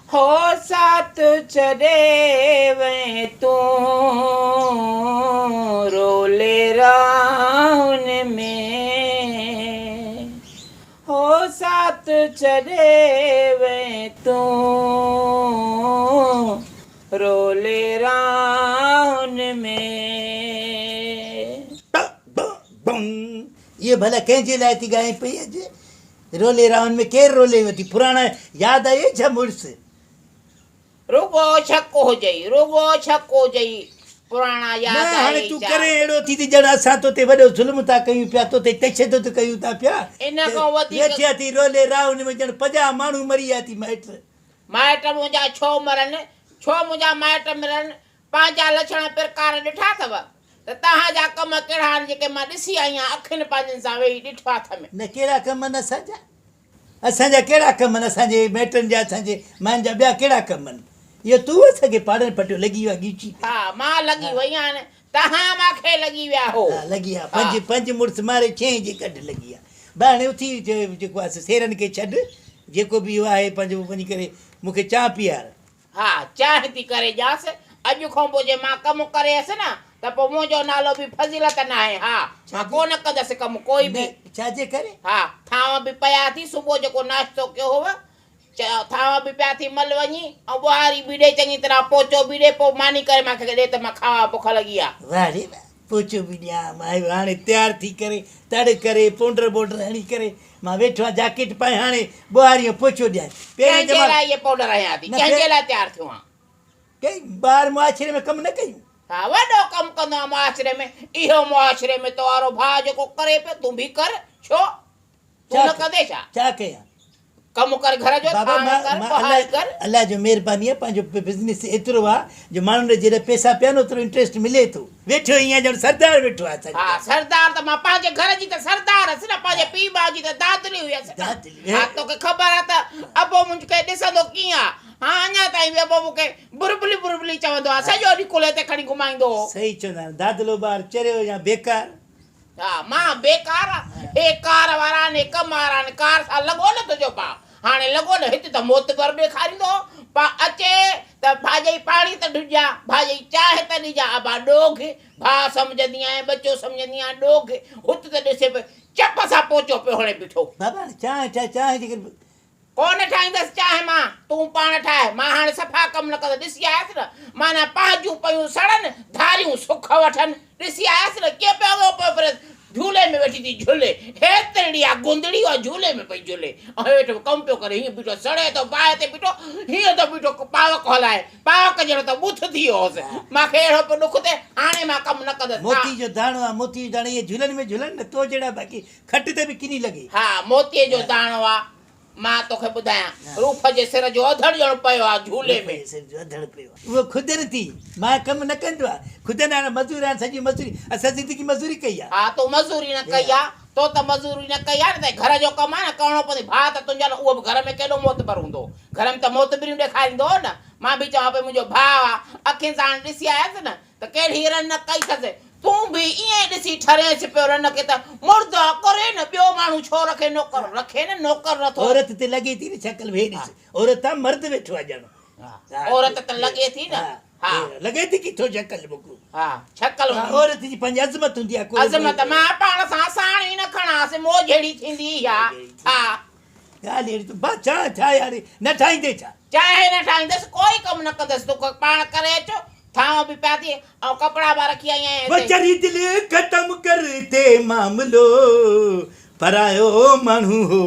हो साथ चढ़े वे तू रोले राउन में हो साथ चढ़े वे तू रोले राउन में। ये भला कंहिंजे लाइ थी ॻाए पई अॼु? रोले राउन में केरु रोले वठी? पुराणा यादि आहे छा मुड़ुस? रुगो छको हुजई पुराणा याद हाणे तूं करे अहिड़ो थी ॼण असां तोते वॾो ज़ुल्म था कयूं पिया, तोते तशदुद कयूं था पिया। इन खां वधीक वेठिया थी रोले राउन में ॼण 50 माण्हू मरी विया थी। माइट मुंहिंजा छो मरनि, छो मुंहिंजा माइट मरनि? पंहिंजा लछण प्रकार ॾिठा अथव त तव्हांजा कम कहिड़ा आहिनि जेके मां ॾिसी आई आहियां अखियुनि पंहिंजनि सां वेही ॾिठो हथ में? न कहिड़ा कम आहिनि असांजा कहिड़ा कम आहिनि? असांजे माइटनि जा असांजे माइन जा ॿिया कहिड़ा कम आहिनि? इहो तूं असांखे पाड़नि पटियो लॻी वियो आहे गीची। हा मां लॻी वई आहियां, तव्हां मूंखे लॻी विया हो। लॻी आहे पंज मुड़ुस मारे 6 जी गॾु लॻी आहे। ॿाहिरि उथी जेको आहे सेरनि खे छॾ, जेको बि इहो आहे पंहिंजो वञी करे मूंखे चांहि पीआर। हा चांहि थी करे ॾियासि। अॼु खां पोइ जे मां कमु करेसि न त पोइ मुंहिंजो नालो बि फज़ीलत न आहे। हा मां कोन कंदसि कमु कोई बि। छाजे करे? हा थांव बि पिया थी, सुबुह जेको नाश्तो कयो हुअ थांव बि पिया थी मल वञी ऐं ॿुहारी बि ॾे चङी तरह, पोचो बि ॾे, पोइ मानी करे मूंखे ॾे त मां खावां, बुख लॻी आहे। वाह रे वाह, पोचो बि ॾियां मां हाणे तयारु थी करे तड़ करे पाउडर बॉर्डर हणी करे मां वेठो आहियां जैकेट पाए हाणे ॿुहारी पोचो ॾियां। कंहिंजे लाइ इहे पाउडर हयां थी? कंहिंजे लाइ तयारु थियो आहे? कई ॿार मुआशिरे में कमु न कयूं? हा वॾो कमु कंदो आहे मुआशिरे में। इहो मुआशिरे में तो वारो भाउ जेको करे पियो तूं बि कर। छो तूं न कंदे छा? छा कयां? कमु कर घर जो, अल्लाह जो महिरबानी आहे पंहिंजो बिज़नेस एतिरो आहे जो माण्हुनि जहिड़ा पैसा पिया न ओतिरो इंट्रस्ट मिले थो। वेठो ईअं ॼण सरदार वेठो आहे। हा सरदार त मां पंहिंजे घर जी त सरदार हुअसि न, पंहिंजे पीउ भाउ जी त दादरी हुयसि। हा तोखे ख़बर आहे त अबो मूंखे ॾिसंदो कीअं आहे? हा अञा ताईं बि अबो मूंखे बुरबुली चवंदो आहे, सॼो ॾींहुं कुल्हे ते खणी घुमाईंदो हो। सही चवंदा आहिनि, दादलो ॿार चरियो या बेकार। हा मां बेकार आहे? हे कार वारा ने कम वारा ने कार सां लॻो न तुंहिंजो भाउ? हाणे लॻो न हिते त मोतबर ॾेखारींदो पा अचे त भाॼई पाणी त ॾिजां, भाॼई चांहि त ॾिजां, अबा ॾोघ भाउ सम्झंदी आहियां, बचो सम्झंदी आहियां, ॾोघ हुत त ॾिसे पियो चप सां पोचो पियो हणे बीठो। बाबा चांहि कोन ठाहींदसि चांहि मां, तूं पाण ठाहे। मां हाणे सफ़ा कमु न कंदसि। ॾिसी आयसि न माना पांजूं पयूं सड़नि, धारियूं सुख वठनि। ॾिसी आयसि न कीअं पियो पियो झूले में वेठी थी झूले, हेतिरी आहे गुंदड़ी आहे झूले में पई झूले ऐं हेठि कमु पियो करे। हीअं बीठो सड़े थो बाहि ते बीठो, हीअं त बीठो पावक हलाए, पावक जहिड़ो त बुथ थी वियोसि। मूंखे अहिड़ो पियो ॾुख थिए, हाणे मां कमु न कंदसि। मोती जो दाणो आहे, मोती जो दाणो, इहे झूलनि में झूलनि न तो जहिड़ा बाक़ी खट ते बि किनी लॻे। हा मोतीअ जो दाणो आहे। मां तोखे ॿुधायां रूफ जे सिर जो अधड़ ॼण पियो आहे झूले में। उहो खुदनि थी, मां कमु न कंदो आहे। खुदनि हाणे मज़ूर आहिनि, सॼी मज़ूरी असां ज़िंदगी मज़ूरी कई आहे। हा तूं मज़ूरी न कई आहे, तो त मज़ूरी न कई आहे न, त घर जो कमु आहे न करिणो पवंदो। भाउ त तुंहिंजा उहो बि घर में केॾो मोतबर हूंदो, घर में त मोतबरियूं ॾेखारींदो हो न। मां बि चवां पई मुंहिंजो भाउ आहे, अखियुनि सां हाणे ॾिसी आयसि न त कहिड़ी रन न कई अथसि। तूं बि ईअं ॾिसी ठरेसि पियो रन खे त मुर्दा करे न, ॿियो माण्हू छो रखे? नौकर रखे न, नौकर नथो। औरत ते लॻे थी न शकल भेट, औरत आहे मर्द वेठो आहे ॼण। औरत त लॻे थी न। हा लॻे थी किथो शकल बुकू। हा शकल औरत जी पंहिंजी अज़मत हूंदी आहे। अज़मत मां पाण सां साणी न खणांसि, मोजड़ी थींदी आहे। हा ॻाल्हि अहिड़ी, तूं बा चांहि ठाहे यार, न ठाहींदे छा? चांहि न ठाहींदसि, कोई कमु न कंदसि। तूं पाण करे अचो, थांव बि पिया थी ऐं कपिड़ा बि रखी आई आहियां। वचरी दिल ख़तम कर ते मामलो, परायो माण्हू हो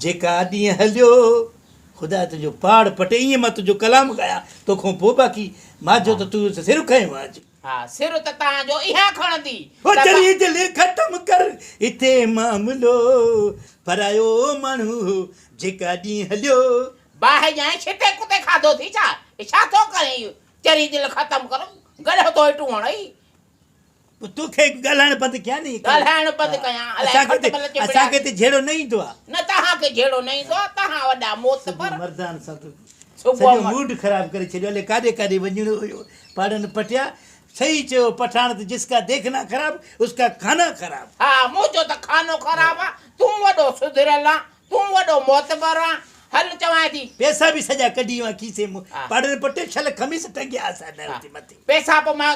जेका ॾींहुं हलियो। ख़ुदा तुंहिंजो पाड़ पटे, ईअं मां तुंहिंजो कलाम ॻायां तोखां पोइ बाक़ी मांजो त तूं सिर खयो आहे अॼु। हा सिर त तव्हांजो इहा खणंदी। वचरी दिल ख़तम कर हिते मामलो, परायो माण्हू हो जेका ॾींहुं हलियो। बाहि जाए छिटे कुते खाधो थी छा? छा थो करे? चरी दिल ख़तम कर, गॾो तो हेठूं हणई। तोखे ॻाल्हाइण बंदि कयां नी? ॻाल्हाइण बंदि कयां? असांखे त जहिड़ो न ईंदो आहे। न तव्हांखे जहिड़ो न ईंदो आहे, तव्हां वॾा मोतबर। मर्दान सां सॼो मूड ख़राबु करे छॾियो। हले काॾे काॾे वञिणो हुयो, पाड़नि पटिया। सही चयो पठान त जिसका देखना ख़राब उसका खाना ख़राब। हा मुंहिंजो त खानो ख़राबु आहे, तूं वॾो सुधरियल आहे, तूं वॾो मोतबर आहे। हल चवां थी पैसा भी सॼा कढी विया खीसे में हा। पाड़े पटे छल खमीस टंगिया असां दर मथे पैसा पोइ मां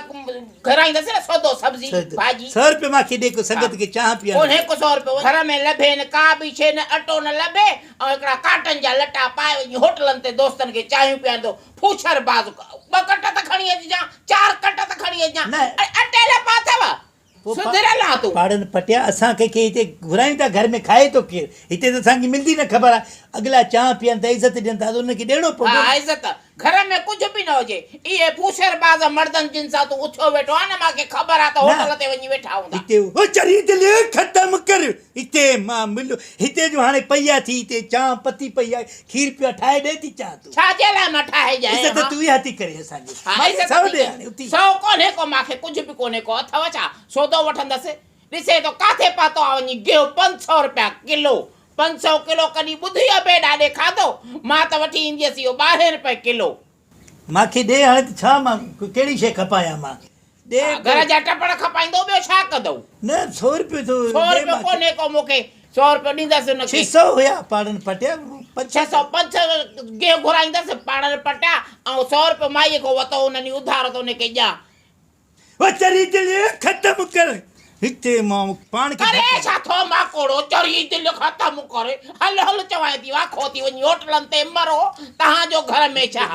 घर ईंदसि न सौदो सब्जी भाॼी 100 रुपए मूंखे ॾे को संगत खे चाह कोन पीअण हिकु 100 रुपयो घर में लभे न का बि शइ न अटो न लभे ऐं हिकिड़ा काटन जा लटा पाए वञी होटलनि ते दोस्तनि खे चांहियूं पीआरींदो फूछर बाज़ 2 कट त खणी अचिजां 4 कट त खणी अचिजां न। अटे लपा अथव सुधरियल आहे तूं पाड़नि पटिया असांखे के हिते घुरायूं था घर में खाए थो केरु हिते त असांखे मिलंदी न ख़बर आहे अॻिला चांहि पीअनि था इज़त ॾियनि था त उनखे ॾियणो पवंदो हा इज़त घर में कुझु बि न हुजे इहे फूछर बाज़ मर्दनि जिन सां तूं उथियो वेठो आहे न मूंखे ख़बर आहे त होटल ते वञी वेठा हूंदा हिते ओ चरी दिलि ख़तमु कर हिते मां मिलो हिते जो हाणे पई आहे थी हिते चांहि पती पई आहे खीर पिया ठाहे ॾे थी चांहि तूं छाजे लाइ न ठाहे जाए इज़त तूं इहा थी करे असांजी मां सौ ॾे हाणे उथी सौ कोन्हे को मूंखे कुझु बि कोन्हे को अथव छा सौदो वठंदसि ॾिसे थो काथे पातो आहे वञी गियो 500 रुपया किलो 500 किलो कॾहिं ॿुधी बे ॾाॾे खाधो मां त वठी ईंदी हुअसि इहो 12 रुपए किलो मूंखे ॾे हाणे त छा मां कहिड़ी शइ खपायां मां ॾे घर जा टपड़ खपाईंदो ॿियो छा कंदो न 100 रुपयो थो 100 रुपयो कोन्हे को मूंखे 100 रुपयो ॾींदसि हुनखे 600 हुया पाड़नि पटिया 600 500 गे घुराईंदसि पाड़नि पटिया ऐं 100 रुपयो माईअ खां वरितो उन्हनि उधार त उनखे ॾियां ओ चरी दिलि ख़तमु कर हिते मां पाण खे अरे छा थो माकोड़ो चरी दिलि ख़तमु करे हल हल चवां थी वाखो थी वञी होटलनि ते मरो तव्हांजो घर में छा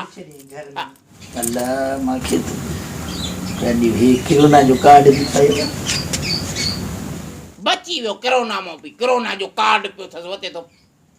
अल्लाह मूंखे कॾहिं ही किरोना जो कार्ड बि पियो बची वियो किरोना मां बि किरोना जो कार्ड पियो अथसि वते थो